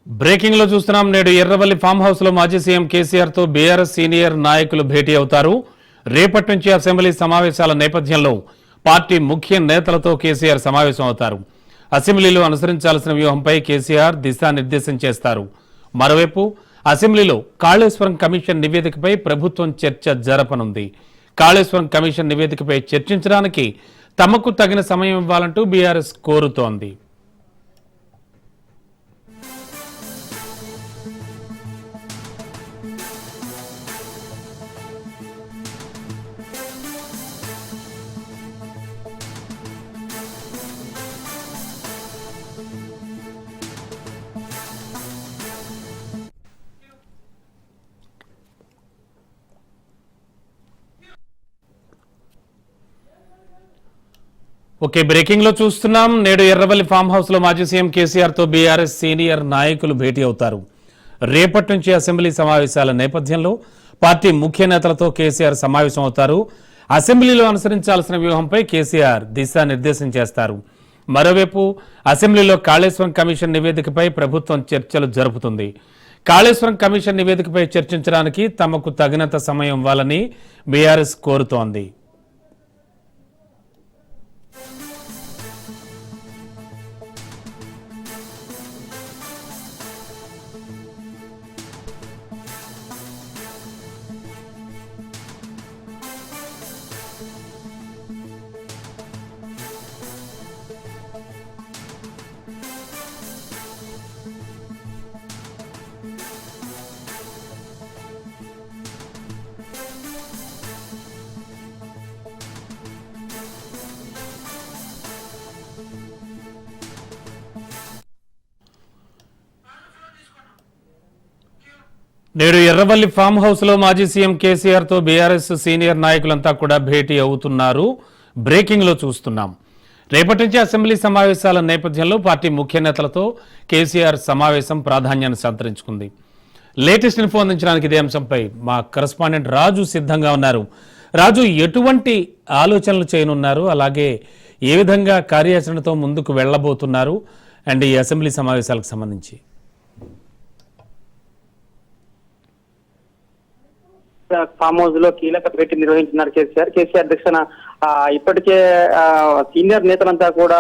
Breaking లో చూస్తున్నాం. నేడు ఎర్రవల్లి ఫామ్ హౌస్ లో మాజీ సీఎం కేసీఆర్ తో బీఆర్ఎస్ సీనియర్ నాయకులు భేటీ అవుతారు. రేపటి నుంచి అసెంబ్లీ సమావేశాల నేపథ్యంలో పార్టీ ముఖ్య నేతలతో కేసీఆర్ సమావేశం అవుతారు. అసెంబ్లీలో అనుసరించాల్సిన వ్యూహంపై కేసీఆర్ దిశానిర్దేశం చేస్తారు. మరోవైపు అసెంబ్లీలో కాళేశ్వరం కమిషన్ నివేదికపై ప్రభుత్వం చర్చ జరపనుంది. కాళేశ్వరం కమిషన్ నివేదికపై చర్చించడానికి తమకు తగిన సమయం ఇవ్వాలంటూ బీఆర్ఎస్ కోరుతోంది. ఓకే, బ్రేకింగ్ లో చూస్తున్నాం. నేడు ఎర్రవల్లి ఫామ్ హౌస్ లో మాజీ సీఎం కేసీఆర్ తో బీఆర్ఎస్ సీనియర్ నాయకులు భేటీ అవుతారు. రేపటి నుంచి అసెంబ్లీ సమావేశాల నేపథ్యంలో పార్టీ ముఖ్య నేతలతో కేసీఆర్ సమావేశం అవుతారు. అసెంబ్లీలో అనుసరించాల్సిన వ్యూహంపై కేసీఆర్ దిశానిర్దేశం చేస్తారు. మరోవైపు అసెంబ్లీలో కాళేశ్వరం కమిషన్ నివేదికపై ప్రభుత్వం చర్చలు జరుపుతుంది. కాళేశ్వరం కమిషన్ నివేదికపై చర్చించడానికి తమకు తగినంత సమయం ఇవ్వాలని బీఆర్ఎస్ కోరుతోంది. నేడు ఎర్రవల్లి ఫామ్ హౌస్ లో మాజీ సీఎం కేసీఆర్ తో బీఆర్ఎస్ సీనియర్ నాయకులంతా కూడా భేటీ అవుతున్నారు. బ్రేకింగ్ లో చూస్తున్నాం. రేపటి నుంచి అసెంబ్లీ సమావేశాల నేపథ్యంలో పార్టీ ముఖ్య నేతలతో కేసీఆర్ సమావేశం ప్రాధాన్యాన్ని సంతరించుకుంది. లేటెస్ట్ ఇన్ఫో అందించడానికి ఇదే అంశంపై మా కరెస్పాండెంట్ రాజు సిద్ధంగా ఉన్నారు. రాజు, ఎటువంటి ఆలోచనలు చేయనున్నారు, అలాగే ఏ విధంగా కార్యాచరణతో ముందుకు వెళ్లబోతున్నారు అండ్ ఈ అసెంబ్లీ సమావేశాలకు సంబంధించి? ఫామ్ హౌస్ లో కీలక భేటీ నిర్వహించినారు కేసీఆర్ అధ్యక్షన. ఇప్పటికే సీనియర్ నేతలంతా కూడా